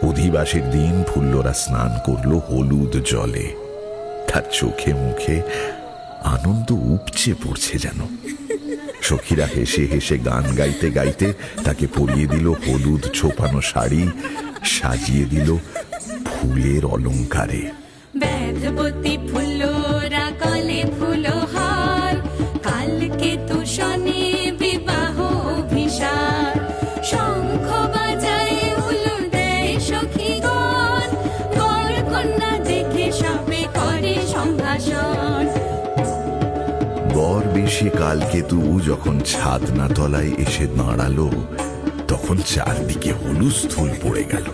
অধিবাসের দিন ফুল্লরা স্নান করলো হলুদ জলে। তার চোখে মুখে আনন্দ উপচে পড়ছে যেন। সখীরা হেসে হেসে গান গাইতে গাইতে তাকে পরিয়ে দিল হলুদ ছোপানো শাড়ি, সাজিয়ে দিল ফুলের অলঙ্কারে। বেদবতী ফুল্লরা গলে ফুলহার, কালকে তো শনি বিবাহ অভিসার। শঙ্খ বাজায় হুলু দেয় সখীগণ, বর কন্যা দেখে সবে করে সম্ভাষণ। বর বেশি কালকেতু যখন ছাদনা তলায় এসে দাঁড়ালো, তখন চারদিকে হুলুস্থুল পড়ে গেল।